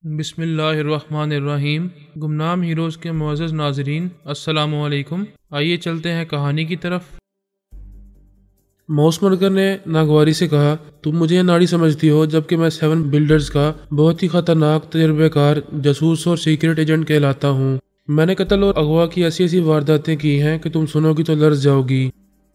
بسم اللہ الرحمن الرحیم۔ گمنام ہیروز کے معزز ناظرین، السلام علیکم۔ آئیے چلتے ہیں کہانی کی طرف۔ موس مرگر نے ناگواری سے کہا، تم مجھے یہ ناڑی سمجھتی ہو جبکہ میں 7 بلڈرز کا بہت ہی خطرناک تجربہ کار جاسوس اور سیکرٹ ایجنٹ کہلاتا ہوں۔ میں نے قتل اور اغوا کی ایسی وارداتیں کی ہیں کہ تم سنو گی تو لرز جاؤ گی۔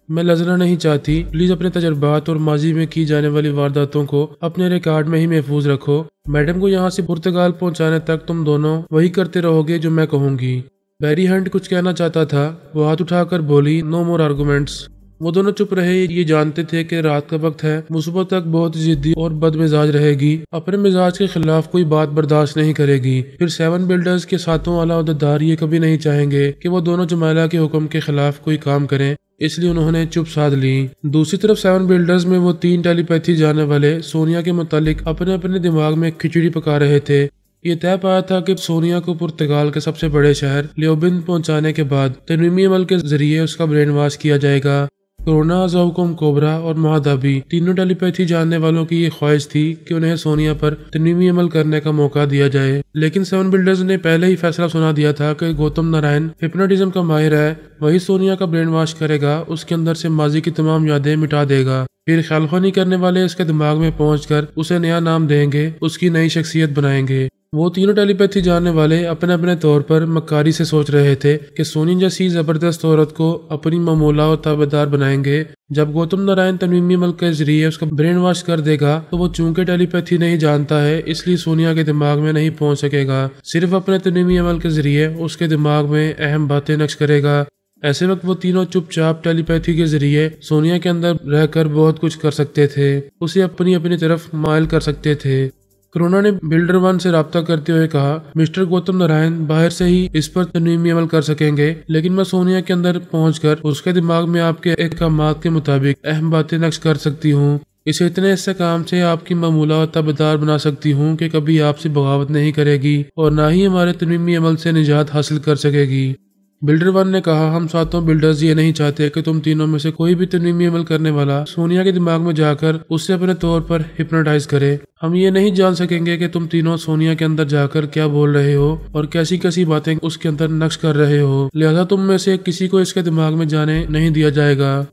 میں لرزنا نہیں چاہتی، پلیز اپنے تجربات اور ماضی میں کی جانے والی وارداتوں کو اپنے ریکارڈ میں ہی محفوظ رکھو۔ میڈم کو یہاں سے پرتگال پہنچانے تک تم دونوں وہی کرتے رہو گے جو میں کہوں گی۔ بیری ہنٹ کچھ کہنا چاہتا تھا، وہ ہاتھ اٹھا کر بولی، نو مور آرگومنٹس۔ وہ دونوں چپ رہے، یہ جانتے تھے کہ رات کا وقت ہے، وہ صبح تک بہت ضدی اور بد مزاج رہے گی، اپنے مزاج کے خلاف کوئی بات برداشت نہیں کرے گی۔ پھر 7 بلڈرز کے ساتھوں والا عہدیدار یہ کبھی نہیں چاہیں گے کہ وہ دونوں جمائلہ کے حکم کے خلاف کوئی کام کریں، اس لیے انہوں نے چپ سادھ لی۔ دوسری طرف 7 بلڈرز میں وہ 3 ٹیلی پیتھی جانے والے سونیا کے متعلق اپنے اپنے دماغ میں کھچڑی پکا رہے تھے۔ یہ طے پایا تھا کہ سونیا کو پرتگال کے سب سے بڑے شہر لیوبند پہنچانے کے بعد تنویمی عمل کے ذریعے اس کا برین واش کیا جائے گا۔ کرونا، زوکم، کوبرا اور مہادابی تینوں ٹیلی پیتھی جاننے والوں کی یہ خواہش تھی کہ انہیں سونیا پر تنویمی عمل کرنے کا موقع دیا جائے، لیکن 7 بلڈرز نے پہلے ہی فیصلہ سنا دیا تھا کہ گوتم نارائن ہپنوٹزم کا ماہر ہے، وہی سونیا کا برین واش کرے گا، اس کے اندر سے ماضی کی تمام یادیں مٹا دے گا، پھر خیال خوانی کرنے والے اس کے دماغ میں پہنچ کر اسے نیا نام دیں گے، اس کی نئی شخصیت بنائیں گے۔ وہ تینوں ٹیلی پیتھی جاننے والے اپنے اپنے طور پر مکاری سے سوچ رہے تھے کہ سونی جیسی زبردست عورت کو اپنی ممولہ اور تابعدار بنائیں گے۔ جب گوتم نارائن تنویمی عمل کے ذریعے اس کا برین واش کر دے گا تو وہ چونکہ ٹیلی پیتھی نہیں جانتا ہے، اس لیے سونیا کے دماغ میں نہیں پہنچ سکے گا، صرف اپنے تنویمی عمل کے ذریعے اس کے دماغ میں اہم باتیں نقش کرے گا۔ ایسے وقت وہ تینوں چپ چاپ ٹیلی پیتھی کے ذریعے سونیا کے اندر رہ کر بہت کچھ کر سکتے تھے، اسے اپنی اپنی طرف مائل کر سکتے تھے۔ کرونا نے بلڈر 1 سے رابطہ کرتے ہوئے کہا، مسٹر گوتم نارائن باہر سے ہی اس پر تنویمی عمل کر سکیں گے، لیکن میں سونیا کے اندر پہنچ کر اس کے دماغ میں آپ کے احکامات کے مطابق اہم باتیں نقش کر سکتی ہوں۔ اسے اتنے حصے کام سے آپ کی معمولہ اور تابعدار بنا سکتی ہوں کہ کبھی آپ سے بغاوت نہیں کرے گی اور نہ ہی ہمارے تنویمی عمل سے نجات حاصل کر سکے گی۔ بلڈر 1 نے کہا، ہم ساتوں بلڈرز یہ نہیں چاہتے کہ تم تینوں میں سے کوئی بھی تنویمی عمل کرنے والا سونیا کے دماغ میں جا کر اسے اپنے طور پر ہپنوٹائز کرے۔ ہم یہ نہیں جان سکیں گے کہ تم تینوں سونیا کے اندر جا کر کیا بول رہے ہو اور کیسی کیسی باتیں اس کے اندر نقش کر رہے ہو، لہذا تم میں سے کسی کو اس کے دماغ میں جانے نہیں دیا جائے گا۔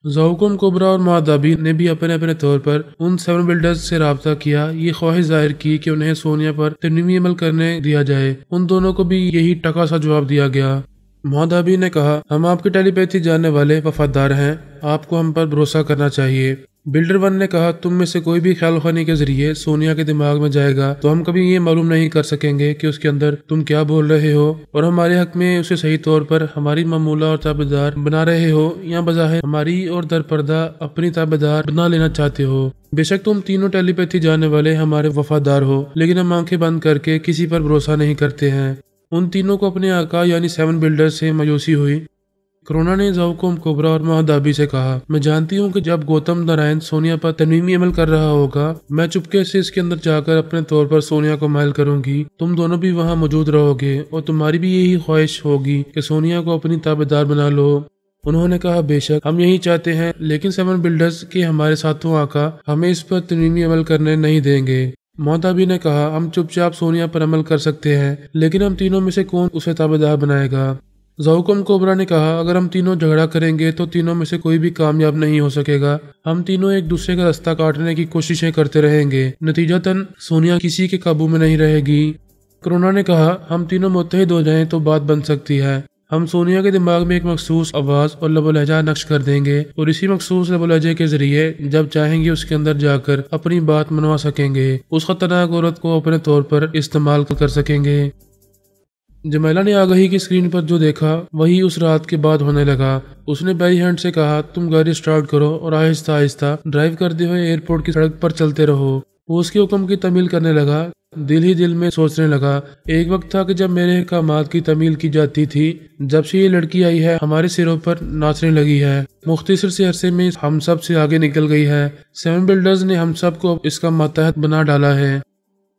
زوکم، کوبرا اور مہادابی نے بھی اپنے اپنے طور پر ان 7 بلڈرز سے رابطہ کیا، یہ خواہش ظاہر کی کہ انہیں سونیا پر تنویمی عمل کرنے دیا جائے۔ ان دونوں کو بھی یہی ٹکا سا جواب دیا گیا۔ مہادابی نے کہا، ہم آپ کی ٹیلی پیتھی جاننے والے وفادار ہیں، آپ کو ہم پر بھروسہ کرنا چاہیے۔ بلڈر 1 نے کہا، تم میں سے کوئی بھی خیال خوانی کے ذریعے سونیا کے دماغ میں جائے گا تو ہم کبھی یہ معلوم نہیں کر سکیں گے کہ اس کے اندر تم کیا بول رہے ہو اور ہمارے حق میں اسے صحیح طور پر ہماری معمولہ اور تابعدار بنا رہے ہو یا بظاہر ہماری اور درپردہ اپنی تابعدار بنا لینا چاہتے ہو۔ بے شک تم تینوں ٹیلی پیتھی جاننے والے ہمارے وفادار ہو، لیکن ہم آنکھیں بند کر کے کسی پر بھروسہ نہیں کرتے ہیں۔ ان تینوں کو اپنے آقا یعنی 7 بلڈر سے مایوسی ہوئی۔ کرونا نے زوکم، کوبرا اور مہادابی سے کہا، میں جانتی ہوں کہ جب گوتم نارائن سونیا پر تنویمی عمل کر رہا ہوگا، میں چپکے سے اس کے اندر جا کر اپنے طور پر سونیا کو مائل کروں گی، تم دونوں بھی وہاں موجود رہو گے اور تمہاری بھی یہی خواہش ہوگی کہ سونیا کو اپنی تابعدار بنا لو۔ انہوں نے کہا، بے شک ہم یہی چاہتے ہیں، لیکن 7 بلڈرز کے ہمارے ساتھوں آقا ہمیں اس پر تنویمی عمل کرنے نہیں دیں گے۔ مہادابی نے کہا، ہم چپ چاپ سونیا پر عمل کر سکتے ہیں، لیکن ہم تینوں میں سے کون اسے تابعدار بنائے گا؟ زوکم، کوبرا نے کہا، اگر ہم تینوں جھگڑا کریں گے تو تینوں میں سے کوئی بھی کامیاب نہیں ہو سکے گا، ہم تینوں ایک دوسرے کا راستہ کاٹنے کی کوششیں کرتے رہیں گے، نتیجتاً سونیا کسی کے قابو میں نہیں رہے گی۔ کرونا نے کہا، ہم تینوں متحد ہو جائیں تو بات بن سکتی ہے، ہم سونیا کے دماغ میں ایک مخصوص آواز اور لب و لہجہ نقش کر دیں گے اور اسی مخصوص لب و لہجے کے ذریعے جب چاہیں گے اس کے اندر جا کر اپنی بات منوا سکیں گے، اس خطرناک عورت کو اپنے طور پر استعمال کر سکیں گے۔ جمائلہ نے آگہی کی اسکرین پر جو دیکھا وہی اس رات کے بعد ہونے لگا۔ اس نے بیری ہنٹ سے کہا، تم گاڑی سٹارٹ کرو اور آہستہ آہستہ ڈرائیو کرتے ہوئے ایئرپورٹ کی سڑک پر چلتے رہو۔ وہ اس کے حکم کی تعمیل کرنے لگا، دل ہی دل میں سوچنے لگا، ایک وقت تھا کہ جب میرے احکامات کی تعمیل کی جاتی تھی، جب سے یہ لڑکی آئی ہے ہمارے سروں پر ناچنے لگی ہے، مختصر سے عرصے میں ہم سب سے آگے نکل گئی ہے، 7 بلڈرز نے ہم سب کو اس کا ماتحت بنا ڈالا ہے۔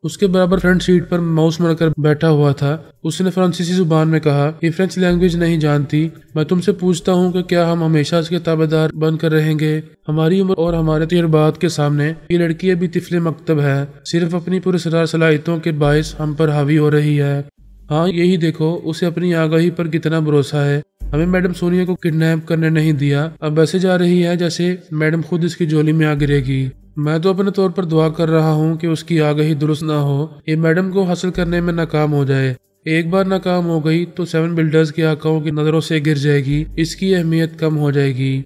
اس کے برابر فرنٹ سیٹ پر ماؤس مڑ کر بیٹھا ہوا تھا۔ اس نے فرانسیسی زبان میں کہا، یہ فرینچ لینگویج نہیں جانتی، میں تم سے پوچھتا ہوں کہ کیا ہم ہمیشہ اس کے تابع دار بن کر رہیں گے؟ ہماری عمر اور ہمارے تجربات کے سامنے یہ لڑکی ابھی طفل مکتب ہے، صرف اپنی پراسرار صلاحیتوں کے باعث ہم پر حاوی ہو رہی ہے۔ ہاں یہی دیکھو، اسے اپنی آگاہی پر کتنا بھروسہ ہے۔ ہمیں میڈم سونیا کو کڈنیپ کرنے نہیں دیا، اب ایسے جا رہی ہے جیسے میڈم خود اس کی جولی میں آ گرے گی۔ میں تو اپنے طور پر دعا کر رہا ہوں کہ اس کی آگاہی درست نہ ہو، یہ میڈم کو حاصل کرنے میں ناکام ہو جائے۔ ایک بار ناکام ہو گئی تو 7 بلڈرز کے آقاؤں کی نظروں سے گر جائے گی، اس کی اہمیت کم ہو جائے گی۔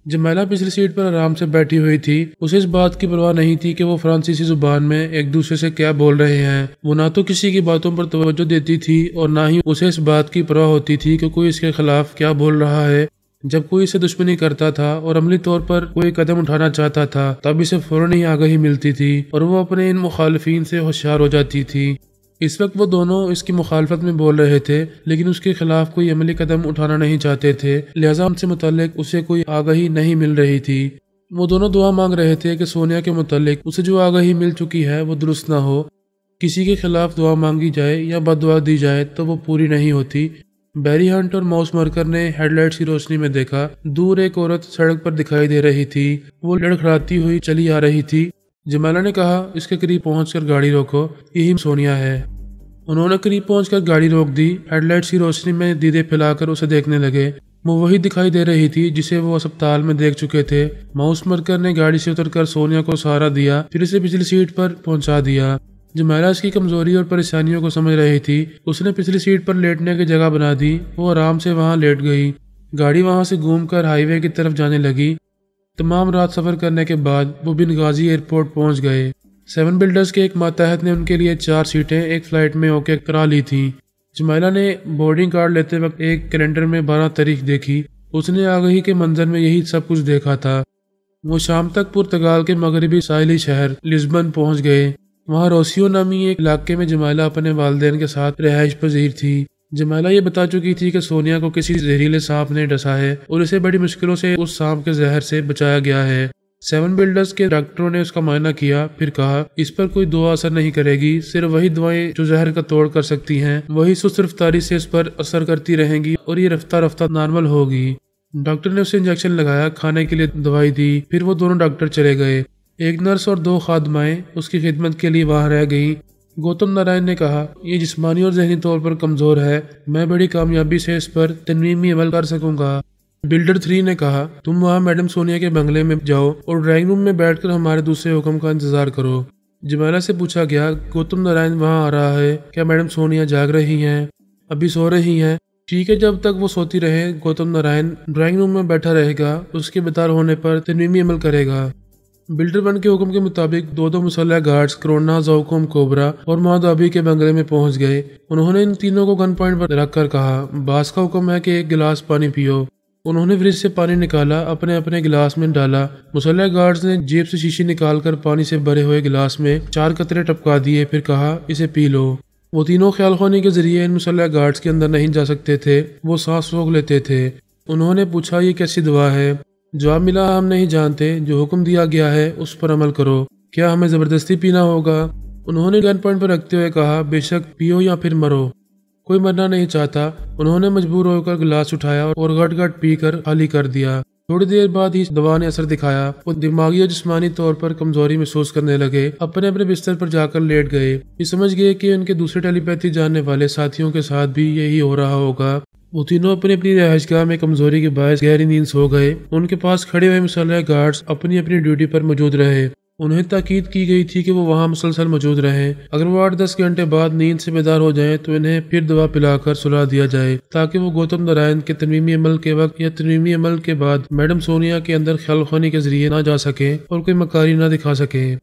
جمیلہ پچھلی سیٹ پر آرام سے بیٹھی ہوئی تھی، اسے اس بات کی پرواہ نہیں تھی کہ وہ فرانسیسی زبان میں ایک دوسرے سے کیا بول رہے ہیں۔ وہ نہ تو کسی کی باتوں پر توجہ دیتی تھی اور نہ ہی اسے اس بات کی پرواہ ہوتی تھی کہ کوئی اس کے خلاف کیا بول رہا ہے۔ جب کوئی اسے دشمنی کرتا تھا اور عملی طور پر کوئی قدم اٹھانا چاہتا تھا تب اسے فوراً ہی آگاہی ملتی تھی اور وہ اپنے ان مخالفین سے ہوشیار ہو جاتی تھی۔ اس وقت وہ دونوں اس کی مخالفت میں بول رہے تھے لیکن اس کے خلاف کوئی عملی قدم اٹھانا نہیں چاہتے تھے، لہٰذا ان سے متعلق اسے کوئی آگاہی نہیں مل رہی تھی۔ وہ دونوں دعا مانگ رہے تھے کہ سونیا کے متعلق اسے جو آگاہی مل چکی ہے وہ درست نہ ہو۔ کسی کے خلاف دعا مانگی جائے یا بد دعا دی جائے تو وہ پوری نہیں ہوتی۔ بیری ہنٹ اور ماؤس مرکر نے ہیڈ لائٹس کی روشنی میں دیکھا، دور ایک عورت سڑک پر دکھائی دے رہی تھی، وہ لڑکھڑاتی ہوئی چلی آ رہی تھی۔ جمیلہ نے کہا، اس کے قریب پہنچ کر گاڑی روکو، یہی سونیا ہے۔ انہوں نے قریب پہنچ کر گاڑی روک دی، ہیڈ لائٹس کی روشنی میں دیدے پھیلا کر اسے دیکھنے لگے۔ وہ وہی دکھائی دے رہی تھی جسے وہ اسپتال میں دیکھ چکے تھے۔ ماؤس مرکر نے گاڑی سے اتر کر سونیا کو سہارا دیا، پھر اسے پچھلی سیٹ پر پہنچا دیا۔ جمیلہ اس کی کمزوری اور پریشانیوں کو سمجھ رہی تھی، اس نے پچھلی سیٹ پر لیٹنے کی جگہ بنا دی، وہ آرام سے وہاں لیٹ گئی۔ گاڑی وہاں سے گھوم کر ہائی وے کی طرف جانے لگی۔ تمام رات سفر کرنے کے بعد وہ بنغازی ایئرپورٹ پہنچ گئے۔ 7 بلڈرز کے ایک ماتحت نے ان کے لیے 4 سیٹیں ایک فلائٹ میں اوکے کرا لی تھیں۔ جمیلہ نے بورڈنگ کارڈ لیتے وقت ایک کیلنڈر میں 12 تاریخ دیکھی، اس نے آگاہی کے منظر میں یہی سب کچھ دیکھا تھا۔ وہ شام تک پرتگال کے مغربی ساحلی شہر لسبن پہنچ گئے۔ وہاں روسیو نامی ایک علاقے میں جمیلہ اپنے والدین کے ساتھ رہائش پذیر تھی۔ جمیلہ یہ بتا چکی تھی کہ سونیا کو کسی زہریلے سانپ نے ڈسا ہے اور اسے بڑی مشکلوں سے اس سانپ کے زہر سے بچایا گیا ہے۔ 7 بلڈرز کے ڈاکٹروں نے اس کا معائنہ کیا، پھر کہا اس پر کوئی دوا اثر نہیں کرے گی، صرف وہی دوائیں جو زہر کا توڑ کر سکتی ہیں وہی سست رفتاری سے اس پر اثر کرتی رہیں گی اور یہ رفتہ رفتہ نارمل ہوگی۔ ڈاکٹر نے اسے انجیکشن لگایا، کھانے کے لیے دوائی دی، پھر وہ دونوں ڈاکٹر چلے گئے۔ ایک نرس اور 2 خادمائیں اس کی خدمت کے لیے وہاں رہ گئیں۔ گوتم نارائن نے کہا، یہ جسمانی اور ذہنی طور پر کمزور ہے، میں بڑی کامیابی سے اس پر تنظیمی عمل کر سکوں گا۔ بلڈر 3 نے کہا، تم وہاں میڈم سونیا کے بنگلے میں جاؤ اور ڈرائنگ روم میں بیٹھ کر ہمارے دوسرے حکم کا انتظار کرو۔ جمیلہ سے پوچھا گیا، گوتم نارائن وہاں آ رہا ہے، کیا میڈم سونیا جاگ رہی ہیں؟ ابھی سو رہی ہیں؟ ٹھیک ہے، جب تک وہ سوتی رہے گوتم نارائن ڈرائنگ روم میں بیٹھا رہے گا، اس کے بیدار ہونے پر تنظیمی عمل کرے گا۔ بلڈر 1 کے حکم کے مطابق 2 مسلح گارڈز کرونا، زوکوم، کوبرا اور مہادابی کے بنگلے میں پہنچ گئے۔ انہوں نے ان تینوں کو گن پوائنٹ پر رکھ کر کہا، باس کا حکم ہے کہ 1 گلاس پانی پیو۔ انہوں نے فریج سے پانی نکالا، اپنے اپنے گلاس میں ڈالا۔ مسلح گارڈز نے جیب سے شیشی نکال کر پانی سے بھرے ہوئے گلاس میں 4 قطرے ٹپکا دیے، پھر کہا، اسے پی لو۔ وہ تینوں خیال خوانی کے ذریعے ان مسلح گارڈز کے اندر نہیں جا سکتے تھے، وہ سانس روک لیتے تھے۔ انہوں نے پوچھا، یہ کیسی دوا ہے؟ جواب ملا، ہم نہیں جانتے، جو حکم دیا گیا ہے اس پر عمل کرو۔ کیا ہمیں زبردستی پینا ہوگا؟ انہوں نے گن پوائنٹ پر رکھتے ہوئے کہا، بے شک، پیو یا پھر مرو۔ کوئی مرنا نہیں چاہتا۔ انہوں نے مجبور ہو کر گلاس اٹھایا اور گٹ گٹ پی کر خالی کر دیا۔ تھوڑی دیر بعد ہی دوا نے اثر دکھایا، وہ دماغی اور جسمانی طور پر کمزوری محسوس کرنے لگے، اپنے اپنے بستر پر جا کر لیٹ گئے۔ یہ سمجھ گئے کہ ان کے دوسرے ٹیلی پیتھی جاننے والے ساتھیوں کے ساتھ بھی یہی ہو رہا ہوگا۔ وہ تینوں اپنی اپنی رہائش گاہ میں کمزوری کے باعث گہری نیند سو گئے۔ ان کے پاس کھڑے ہوئے مسلح گارڈز اپنی اپنی ڈیوٹی پر موجود رہے۔ انہیں تاکید کی گئی تھی کہ وہ وہاں مسلسل موجود رہیں۔ اگر وہ 8-10 گھنٹے بعد نیند سے بیدار ہو جائیں تو انہیں پھر دوا پلا کر سلا دیا جائے، تاکہ وہ گوتم نارائن کے تنظیمی عمل کے وقت یا تنظیمی عمل کے بعد میڈم سونیا کے اندر خیال خوانی کے ذریعے نہ جا سکیں اور کوئی مکاری نہ دکھا سکیں۔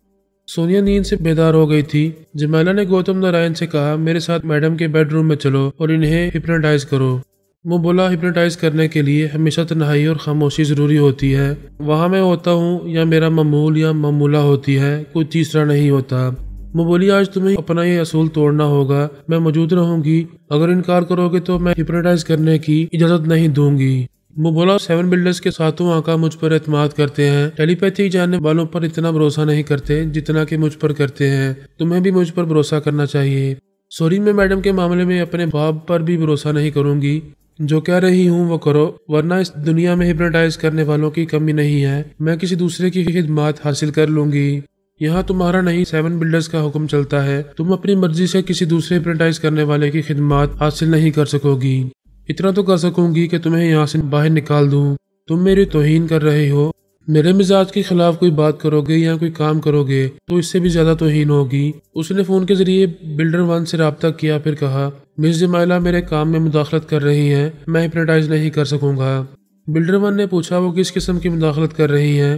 سونیا نیند سے بیدار ہو گئی تھی۔ جمیلہ نے گوتم نارائن سے کہا، میرے ساتھ میڈم کے بیڈ روم میں چلو اور انہیں ہپنوٹائز کرو۔ وہ بولا، ہپنوٹائز کرنے کے لیے ہمیشہ تنہائی اور خاموشی ضروری ہوتی ہے۔ وہاں میں ہوتا ہوں یا میرا معمول یا معمولہ ہوتی ہے، کوئی تیسرا نہیں ہوتا۔ وہ بولی، آج تمہیں اپنا یہ اصول توڑنا ہوگا، میں موجود رہوں گی، اگر انکار کرو گے تو میں ہپنوٹائز کرنے کی اجازت نہیں دوں گی۔ وہ بولا 7 بلڈرز کے ساتھوں آقا مجھ پر اعتماد کرتے ہیں، ٹیلی پیتھی جاننے والوں پر اتنا بھروسہ نہیں کرتے جتنا کہ مجھ پر کرتے ہیں، تمہیں بھی مجھ پر بھروسہ کرنا چاہیے۔ سوری، میں میڈم کے معاملے میں اپنے باپ پر بھی بھروسہ نہیں کروں گی، جو کہہ رہی ہوں وہ کرو، ورنہ اس دنیا میں ہپنوٹائز کرنے والوں کی کمی نہیں ہے، میں کسی دوسرے کی خدمات حاصل کر لوں گی۔ یہاں تمہارا نہیں 7 بلڈرز کا حکم چلتا ہے، تم اپنی مرضی سے کسی دوسرے ہپنوٹائز کرنے والے کی خدمات حاصل نہیں کر سکو گی۔ اتنا تو کر سکوں گی کہ تمہیں یہاں سے باہر نکال دوں۔ تم میری توہین کر رہے ہو، میرے مزاج کے خلاف کوئی بات کرو گے یا کوئی کام کرو گے تو اس سے بھی زیادہ توہین ہوگی۔ اس نے فون کے ذریعے بلڈر 1 سے رابطہ کیا، پھر کہا مس جمیلہ میرے کام میں مداخلت کر رہی ہیں، میں ہپنوٹائز نہیں کر سکوں گا۔ بلڈر 1 نے پوچھا وہ کس قسم کی مداخلت کر رہی ہیں؟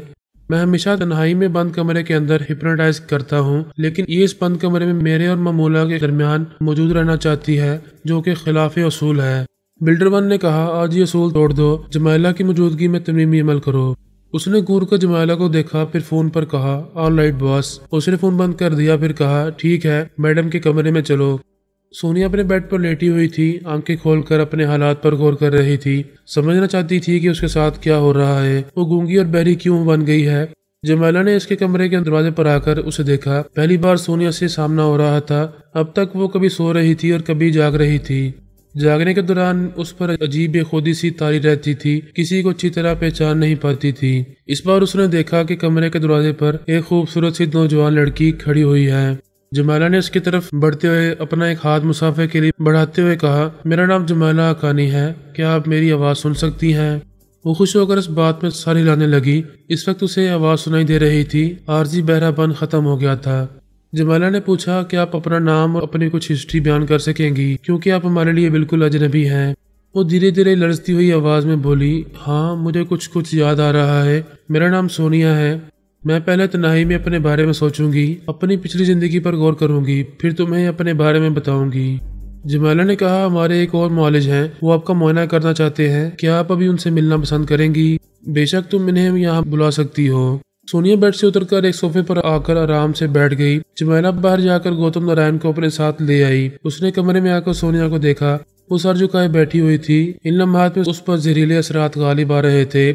میں ہمیشہ تنہائی میں بند کمرے کے اندر ہپنوٹائز کرتا ہوں، لیکن یہ اس بند کمرے میں میرے اور ممولہ کے درمیان موجود رہنا چاہتی ہے، جو کہ خلاف اصول ہے۔ بلڈر 1 نے کہا آج یہ اصول توڑ دو، جمیلہ کی موجودگی میں تنظیمی عمل کرو۔ اس نے گور کر جمیلہ کو دیکھا، پھر فون پر کہا آل رائٹ باس۔ اس نے فون بند کر دیا، پھر کہا ٹھیک ہے، میڈم کے کمرے میں چلو۔ سونیا اپنے بیڈ پر لیٹی ہوئی تھی، آنکھیں کھول کر اپنے حالات پر غور کر رہی تھی، سمجھنا چاہتی تھی کہ اس کے ساتھ کیا ہو رہا ہے، وہ گونگی اور بہری کیوں بن گئی ہے۔ جمیلہ نے اس کے کمرے کے دروازے پر آ کر اسے دیکھا، پہلی بار سونیا سے سامنا ہو رہا تھا، اب تک وہ کبھی سو رہی تھی اور کبھی جاگ رہی تھی۔ جاگنے کے دوران اس پر عجیب بے خودی سی طاری رہتی تھی، کسی کو اچھی طرح پہچان نہیں پاتی تھی۔ اس بار اس نے دیکھا کہ کمرے کے دروازے پر ایک خوبصورت سی نوجوان لڑکی کھڑی ہوئی ہے۔ جمیلہ نے اس کی طرف بڑھتے ہوئے اپنا ایک ہاتھ مسافے کے لیے بڑھاتے ہوئے کہا میرا نام جمیلہ حقانی ہے، کیا آپ میری آواز سن سکتی ہیں؟ وہ خوش ہو کر اس بات میں سر ہلانے لگی، اس وقت اسے آواز سنائی دے رہی تھی، عارضی بہرا پن ختم ہو گیا تھا۔ جمیلہ نے پوچھا کہ آپ اپنا نام اور اپنی کچھ ہسٹری بیان کر سکیں گی، کیونکہ آپ ہمارے لیے بالکل اجنبی ہیں۔ وہ دھیرے دھیرے لرزتی ہوئی آواز میں بولی ہاں مجھے کچھ یاد آ رہا ہے، میرا نام سونیا ہے۔ میں پہلے تنہائی میں اپنے بارے میں سوچوں گی، اپنی پچھلی زندگی پر غور کروں گی، پھر تمہیں اپنے بارے میں بتاؤں گی۔ جمیلہ نے کہا ہمارے ایک اور معالج ہیں، وہ آپ کا معائنہ کرنا چاہتے ہیں، کیا آپ ابھی ان سے ملنا پسند کریں گی؟ بے شک، تم انہیں یہاں بلا سکتی ہو۔ سونیا بیڈ سے اتر کر ایک صوفے پر آ کر آرام سے بیٹھ گئی۔ جمیلہ باہر جا کر گوتم نارائن کو اپنے ساتھ لے آئی۔ اس نے کمرے میں آ کر سونیا کو دیکھا، وہ سر جھکائے بیٹھی ہوئی تھی، ان لمحات میں اس پر زہریلے اثرات غالب آ رہے تھے۔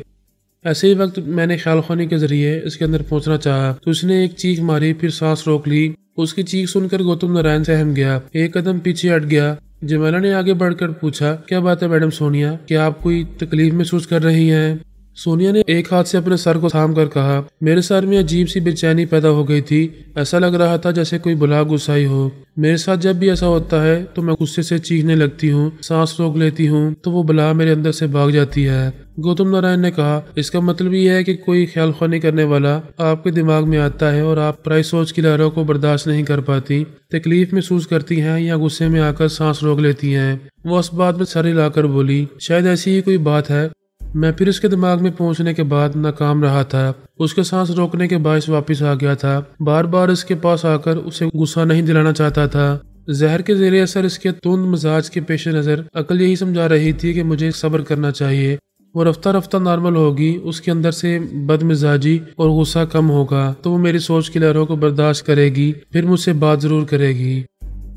ایسے ہی وقت میں نے خیال خوانی کے ذریعے اس کے اندر پہنچنا چاہا تو اس نے ایک چیخ ماری، پھر سانس روک لی۔ اس کی چیخ سن کر گوتم نارائن سہم گیا، ایک قدم پیچھے ہٹ گیا۔ جمیلہ نے آگے بڑھ کر پوچھا کیا بات ہے میڈم سونیا، کیا آپ کوئی تکلیف محسوس کر رہی ہیں؟ سونیا نے ایک ہاتھ سے اپنے سر کو تھام کر کہا میرے سر میں عجیب سی بے چینی پیدا ہو گئی تھی، ایسا لگ رہا تھا جیسے کوئی بلا گسائی ہو۔ میرے ساتھ جب بھی ایسا ہوتا ہے تو میں غصے سے چیخنے لگتی ہوں، سانس روک لیتی ہوں تو وہ بلا میرے اندر سے بھاگ جاتی ہے۔ گوتم نارائن نے کہا اس کا مطلب یہ ہے کہ کوئی خیال خوانی کرنے والا آپ کے دماغ میں آتا ہے اور آپ پرائی سوچ کی لہروں کو برداشت نہیں کر پاتی، تکلیف محسوس کرتی ہیں یا غصے میں آ کر سانس روک لیتی ہیں۔ وہ اس بات میں سر ہلا کر بولی شاید ایسی ہی کوئی بات ہے۔ میں پھر اس کے دماغ میں پہنچنے کے بعد ناکام رہا تھا، اس کے سانس روکنے کے باعث واپس آ گیا تھا، بار بار اس کے پاس آ کر اسے غصہ نہیں دلانا چاہتا تھا۔ زہر کے زیر اثر اس کے تند مزاج کے پیش نظر عقل یہی سمجھا رہی تھی کہ مجھے صبر کرنا چاہیے، وہ رفتہ رفتہ نارمل ہوگی، اس کے اندر سے بد مزاجی اور غصہ کم ہوگا تو وہ میری سوچ کی لہروں کو برداشت کرے گی، پھر مجھ سے بات ضرور کرے گی۔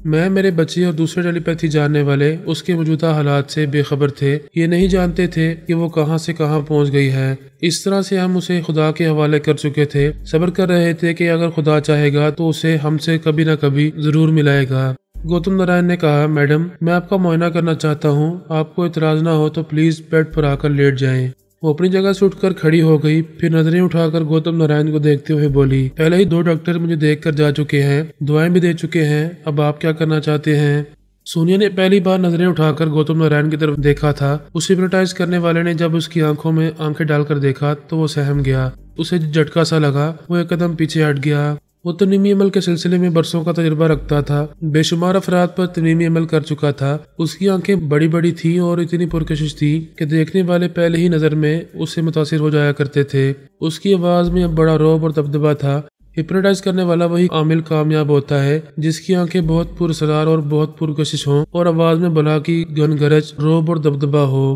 میں، میرے بچے اور دوسرے ٹیلی پیتھی جاننے والے اس کے موجودہ حالات سے بے خبر تھے، یہ نہیں جانتے تھے کہ وہ کہاں سے کہاں پہنچ گئی ہے۔ اس طرح سے ہم اسے خدا کے حوالے کر چکے تھے، صبر کر رہے تھے کہ اگر خدا چاہے گا تو اسے ہم سے کبھی نہ کبھی ضرور ملائے گا۔ گوتم نارائن نے کہا میڈم میں آپ کا معائنہ کرنا چاہتا ہوں، آپ کو اعتراض نہ ہو تو پلیز بیڈ پر آ کر لیٹ جائیں۔ وہ اپنی جگہ سے اٹھ کر کھڑی ہو گئی، پھر نظریں اٹھا کر گوتم نارائن کو دیکھتے ہوئے بولی پہلے ہی 2 ڈاکٹر مجھے دیکھ کر جا چکے ہیں، دعائیں بھی دے چکے ہیں، اب آپ کیا کرنا چاہتے ہیں؟ سونیا نے پہلی بار نظریں اٹھا کر گوتم نارائن کی طرف دیکھا تھا۔ اسے ہپنوٹائز کرنے والے نے جب اس کی آنکھوں میں آنکھیں ڈال کر دیکھا تو وہ سہم گیا، اسے جھٹکا سا لگا، وہ ایک قدم پیچھے ہٹ گیا۔ وہ ترمیمی عمل کے سلسلے میں برسوں کا تجربہ رکھتا تھا، بے شمار افراد پر ترمیمی عمل کر چکا تھا۔ اس کی آنکھیں بڑی بڑی تھیں اور اتنی پرکشش تھی کہ دیکھنے والے پہلے ہی نظر میں اس سے متاثر ہو جایا کرتے تھے۔ اس کی آواز میں اب بڑا رعب اور دبدبہ تھا۔ ہپنوٹائز کرنے والا وہی عامل کامیاب ہوتا ہے جس کی آنکھیں بہت پراسرار اور بہت پرکشش ہوں اور آواز میں بلا کی گن گرج، رعب اور دبدبہ ہو۔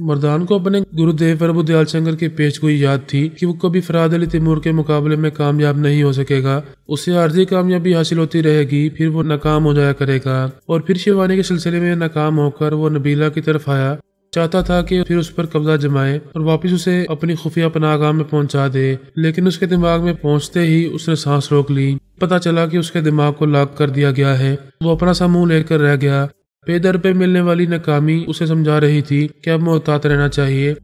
مردان کو اپنے گرودیو پربھو دیال شنکر کی پیش گوئی یاد تھی کہ وہ کبھی فرہاد علی تیمور کے مقابلے میں کامیاب نہیں ہو سکے گا، اسے عارضی کامیابی حاصل ہوتی رہے گی، پھر وہ ناکام ہو جایا کرے گا۔ اور پھر شیوانی کے سلسلے میں ناکام ہو کر وہ نبیلہ کی طرف آیا، چاہتا تھا کہ پھر اس پر قبضہ جمائے اور واپس اسے اپنی خفیہ پناہ گاہ میں پہنچا دے، لیکن اس کے دماغ میں پہنچتے ہی اس نے سانس روک لی۔ پتہ چلا کہ اس کے دماغ کو لاک کر دیا گیا ہے، وہ اپنا سا منہ لے کر رہ گیا۔ پے در پہ ملنے والی ناکامی اسے سمجھا رہی تھی کہ اب محتاط رہنا چاہیے۔